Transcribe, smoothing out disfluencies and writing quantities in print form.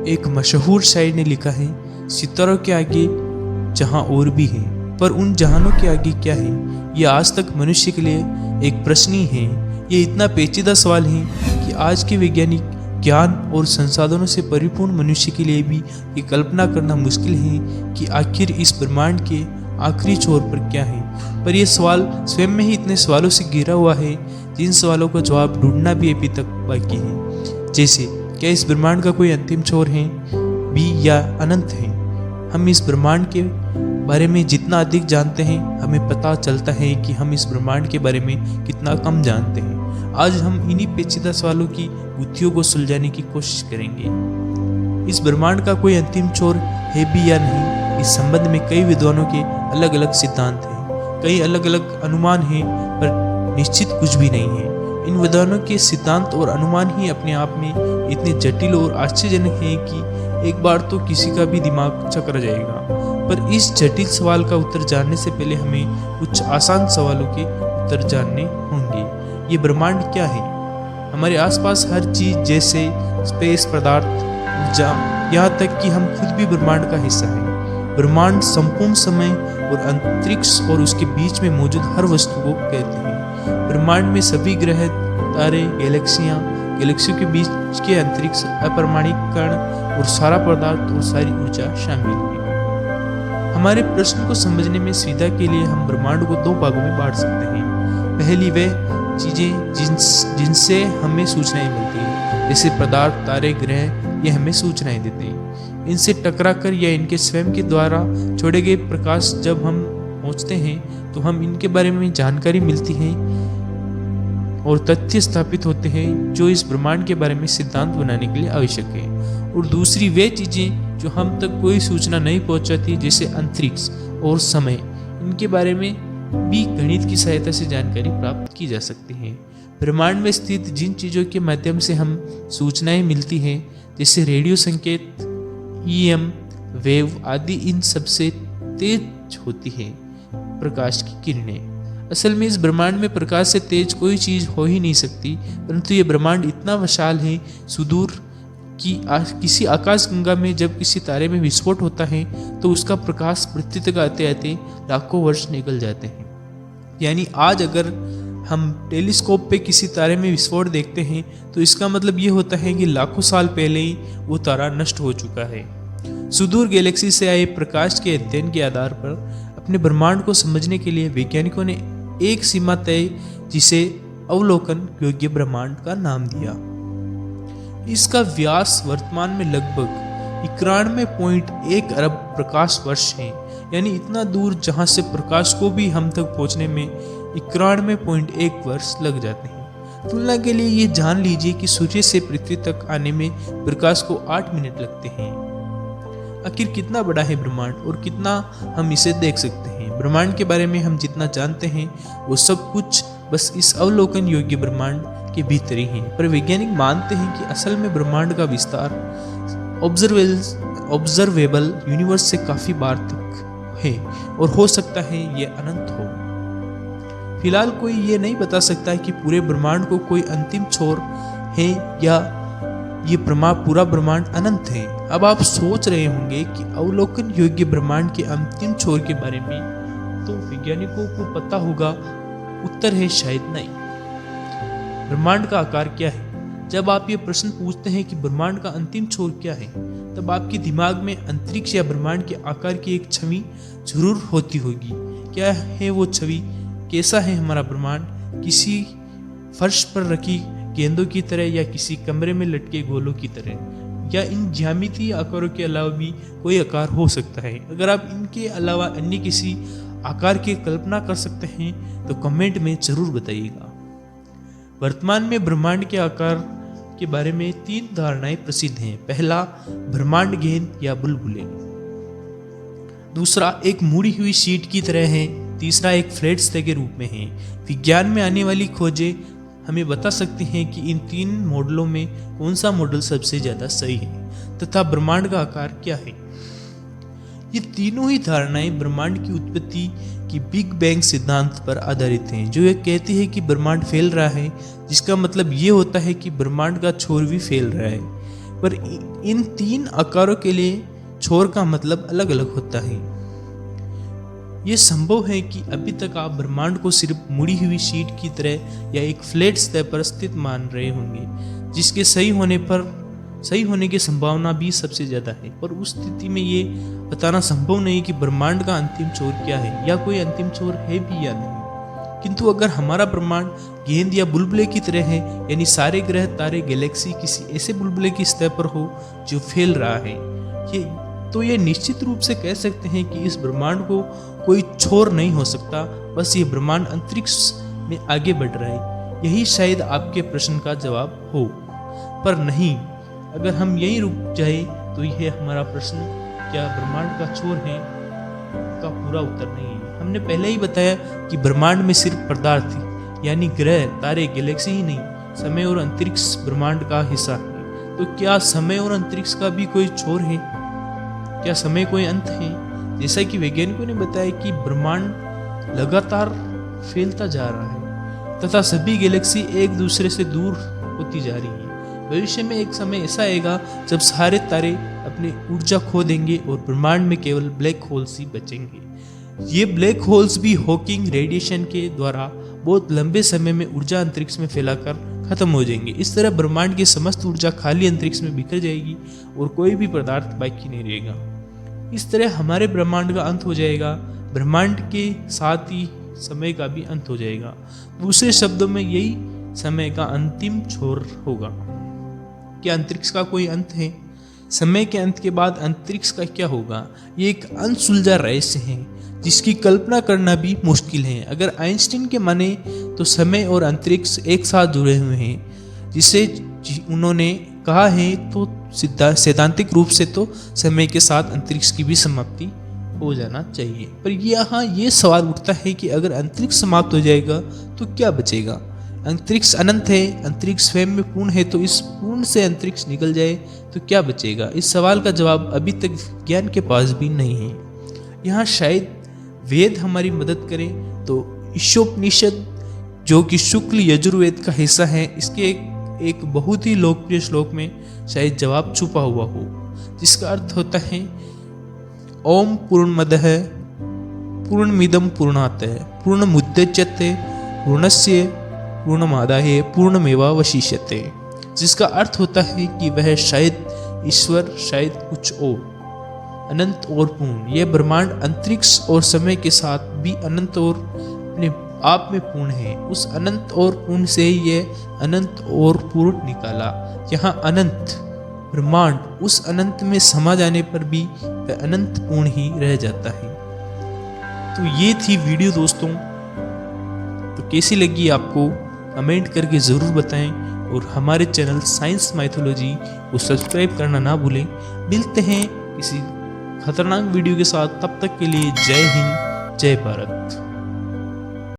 एक मशहूर शायर ने लिखा है, सितारों के आगे जहां और भी है, पर उन जहानों के आगे क्या है? ये आज तक मनुष्य के लिए एक प्रश्न ही है। ये इतना पेचीदा सवाल है कि आज के वैज्ञानिक ज्ञान और संसाधनों से परिपूर्ण मनुष्य के लिए भी ये कल्पना करना मुश्किल है कि आखिर इस ब्रह्मांड के आखिरी छोर पर क्या है। पर यह सवाल स्वयं में ही इतने सवालों से घिरा हुआ है जिन सवालों का जवाब ढूंढना भी अभी तक बाकी है। जैसे, क्या इस ब्रह्मांड का कोई अंतिम छोर है भी या अनंत है? हम इस ब्रह्मांड के बारे में जितना अधिक जानते हैं, हमें पता चलता है कि हम इस ब्रह्मांड के बारे में कितना कम जानते हैं। आज हम इन्हीं पेचीदा सवालों की गुत्थियों को सुलझाने की कोशिश करेंगे। इस ब्रह्मांड का कोई अंतिम छोर है भी या नहीं, इस संबंध में कई विद्वानों के अलग अलग सिद्धांत हैं, कई अलग अलग अनुमान हैं, पर निश्चित कुछ भी नहीं है। इन विद्वानों के सिद्धांत और अनुमान ही अपने आप में इतने जटिल और आश्चर्यजनक हैं कि एक बार तो किसी का भी दिमाग चकर जाएगा। पर इस जटिल सवाल का उत्तर जानने से पहले हमें कुछ आसान सवालों के उत्तर जानने होंगे। ये ब्रह्मांड क्या है? हमारे आसपास हर चीज, जैसे स्पेस, पदार्थ, ऊर्जा, यहाँ तक कि हम खुद भी ब्रह्मांड का हिस्सा हैं। ब्रह्मांड संपूर्ण समय और अंतरिक्ष और उसके बीच में मौजूद हर वस्तु को कहते हैं। ब्रह्मांड में सभी ग्रह, तारे, गैलेक्सियों के बीच के अंतरिक्ष, अपरिमाणिक कण और सारा पदार्थ और सारी ऊर्जा शामिल है। हमारे प्रश्न को समझने में सुविधा के लिए हम ब्रह्मांड को दो भागों में बांट सकते हैं। पहली वह चीजें जिनसे हमें सूचनाएं मिलती हैं, जैसे पदार्थ, तारे, ग्रह, ये हमें सूचनाएं देते हैं। इनसे टकराकर या इनके स्वयं के द्वारा छोड़े गए प्रकाश जब हम पहुंचते हैं तो हम इनके बारे में जानकारी मिलती है और तथ्य स्थापित होते हैं जो इस ब्रह्मांड के बारे में सिद्धांत बनाने के लिए आवश्यक है। और दूसरी वे चीजें जो हम तक कोई सूचना नहीं पहुंचाती, जैसे अंतरिक्ष और समय, इनके बारे में भी गणित की सहायता से जानकारी प्राप्त की जा सकती है। ब्रह्मांड में स्थित जिन चीजों के माध्यम से हम सूचनाएं मिलती हैं, जैसे रेडियो संकेत, EM वेव आदि, इन सबसे तेज होती है प्रकाश की किरणें। असल में इस ब्रह्मांड में प्रकाश से तेज कोई चीज हो ही नहीं सकती, परंतु ये ब्रह्मांड इतना विशाल है, सुदूर कि किसी आकाशगंगा में जब किसी तारे में विस्फोट होता है तो उसका प्रकाश पृथ्वी तक आते आते लाखों वर्ष निकल जाते हैं। यानी आज अगर हम टेलीस्कोप पे किसी तारे में विस्फोट देखते हैं तो इसका मतलब ये होता है कि लाखों साल पहले ही वो तारा नष्ट हो चुका है। सुदूर गैलेक्सी से आए प्रकाश के अध्ययन के आधार पर अपने ब्रह्मांड को समझने के लिए वैज्ञानिकों ने एक सीमा तय, जिसे अवलोकन योग्य ब्रह्मांड का नाम दिया। इसका व्यास वर्तमान में लगभग 91.1 अरब प्रकाश वर्ष है, यानी इतना दूर जहां से प्रकाश को भी हम तक पहुंचने में 91.1 वर्ष लग जाते हैं। तुलना के लिए ये जान लीजिए कि सूर्य से पृथ्वी तक आने में प्रकाश को 8 मिनट लगते हैं। आखिर कितना बड़ा है ब्रह्मांड और कितना हम इसे देख सकते हैं? ब्रह्मांड के बारे में हम जितना जानते हैं वो सब कुछ बस इस अवलोकन योग्य ब्रह्मांड के भीतर ही है। पर वैज्ञानिक मानते हैं कि असल में ब्रह्मांड का विस्तार ऑब्जर्वेबल यूनिवर्स से काफी बार तक है और हो सकता है ये अनंत हो। फिलहाल कोई ये नहीं बता सकता कि पूरे ब्रह्मांड को कोई अंतिम छोर है या ये पूरा ब्रह्मांड अनंत है। अब आप सोच रहे होंगे कि अवलोकन योग्य ब्रह्मांड के अंतिम छोर के बारे में तो वैज्ञानिकों को पता होगा। उत्तर है शायद नहीं। ब्रह्मांड का आकार क्या है? जब आप ये प्रश्न पूछते हैं कि ब्रह्मांड का अंतिम छोर क्या है, तब आपके दिमाग में अंतरिक्ष या ब्रह्मांड के आकार की एक छवि जरूर होती होगी। क्या है वो छवि? कैसा है हमारा ब्रह्मांड? किसी फर्श पर रखी गेंदों की तरह या किसी कमरे में लटके गोलों की तरह, या इन ज्यामितीय आकारों के अलावा भी कोई आकार हो सकता है? अगर आप इनके अलावा अन्य किसी आकार की कल्पना कर सकते हैं तो कमेंट में जरूर बताइएगा। वर्तमान में ब्रह्मांड के आकार के बारे में 3 धारणाएं प्रसिद्ध हैं। पहला, ब्रह्मांड गेंद या बुलबुले। दूसरा, एक मुड़ी हुई शीट की तरह है। तीसरा, एक फ्लैट सतह के रूप में है। विज्ञान में आने वाली खोजें हमें बता सकती हैं कि इन 3 मॉडलों में कौन सा मॉडल सबसे ज्यादा सही है तथा ब्रह्मांड का आकार क्या है। ये तीनों ही धारणाएं ब्रह्मांड की उत्पत्ति की बिग बैंग सिद्धांत पर आधारित हैं, जो ये कहती है कि ब्रह्मांड फैल रहा है, जिसका मतलब ये होता है कि ब्रह्मांड का छोर भी फैल रहा है। पर इन 3 आकारों के लिए छोर का मतलब अलग अलग होता है। ये संभव है कि अभी तक आप ब्रह्मांड को सिर्फ मुड़ी हुई शीट की तरह या एक फ्लैट सतह पर स्थित मान रहे होंगे, जिसके सही होने की संभावना भी सबसे ज्यादा है। पर उस स्थिति में ये बताना संभव नहीं कि ब्रह्मांड का अंतिम छोर क्या है या कोई अंतिम छोर है भी या नहीं। किंतु अगर हमारा ब्रह्मांड गेंद या बुलबुले की तरह है, यानी सारे ग्रह तारे गैलेक्सी किसी ऐसे बुलबुले की सतह पर हो जो फैल रहा है, ये निश्चित रूप से कह सकते हैं कि इस ब्रह्मांड को कोई छोर नहीं हो सकता। बस ये ब्रह्मांड अंतरिक्ष में आगे बढ़ रहा है। यही शायद आपके प्रश्न का जवाब हो। पर नहीं, अगर हम यहीं रुक जाए तो यह हमारा प्रश्न क्या ब्रह्मांड का छोर है का पूरा उत्तर नहीं है। हमने पहले ही बताया कि ब्रह्मांड में सिर्फ पदार्थ यानी ग्रह तारे गैलेक्सी ही नहीं, समय और अंतरिक्ष ब्रह्मांड का हिस्सा है। तो क्या समय और अंतरिक्ष का भी कोई छोर है? क्या समय कोई अंत है? जैसा कि वैज्ञानिकों ने बताया कि ब्रह्मांड लगातार फैलता जा रहा है तथा सभी गैलेक्सी एक दूसरे से दूर होती जा रही है। भविष्य में एक समय ऐसा आएगा जब सारे तारे अपनी ऊर्जा खो देंगे और ब्रह्मांड में केवल ब्लैक होल्स ही बचेंगे। ये ब्लैक होल्स भी हॉकिंग रेडिएशन के द्वारा बहुत लंबे समय में ऊर्जा अंतरिक्ष में फैलाकर खत्म हो जाएंगे। इस तरह ब्रह्मांड की समस्त ऊर्जा खाली अंतरिक्ष में बिखर जाएगी और कोई भी पदार्थ बाकी नहीं रहेगा। इस तरह हमारे ब्रह्मांड का अंत हो जाएगा। ब्रह्मांड के साथ ही समय का भी अंत हो जाएगा। दूसरे शब्दों में यही समय का अंतिम छोर होगा। क्या अंतरिक्ष का कोई अंत है? समय के अंत के बाद अंतरिक्ष का क्या होगा? ये एक अनसुलझा रहस्य है जिसकी कल्पना करना भी मुश्किल है। अगर आइंस्टीन के माने तो समय और अंतरिक्ष एक साथ जुड़े हुए हैं, जिसे उन्होंने कहा है तो सैद्धांतिक रूप से तो समय के साथ अंतरिक्ष की भी समाप्ति हो जाना चाहिए। पर यहाँ ये सवाल उठता है कि अगर अंतरिक्ष समाप्त हो जाएगा तो क्या बचेगा? अंतरिक्ष अनंत है, अंतरिक्ष स्वयं में पूर्ण है, तो इस पूर्ण से अंतरिक्ष निकल जाए तो क्या बचेगा? इस सवाल का जवाब अभी तक विज्ञान के पास भी नहीं है। यहाँ शायद वेद हमारी मदद करें। तो ईशोपनिषद, जो कि शुक्ल यजुर्वेद का हिस्सा है, इसके एक बहुत ही लोकप्रिय श्लोक में शायद जवाब छुपा हुआ हो, जिसका अर्थ होता है ओम पूर्णमदः पूर्णमिदं पूर्णात् पूर्णमुदच्यते पूर्णस्य पूर्णमादाय पूर्णमेवावशिष्यते। जिसका अर्थ होता है कि वह शायद ईश्वर, शायद कुछ और, अनंत और पूर्ण। यह ब्रह्मांड अंतरिक्ष और समय के साथ भी अनंत और अपने आप में पूर्ण है। उस अनंत और पूर्ण से ही यह अनंत और पूर्ण निकाला। यहाँ अनंत ब्रह्मांड उस अनंत में समा जाने पर भी वह अनंत पूर्ण ही रह जाता है। तो ये थी वीडियो दोस्तों। तो कैसी लगी आपको कमेंट करके ज़रूर बताएं और हमारे चैनल साइंस माइथोलॉजी को सब्सक्राइब करना ना भूलें। मिलते हैं किसी खतरनाक वीडियो के साथ, तब तक के लिए जय हिंद, जय भारत।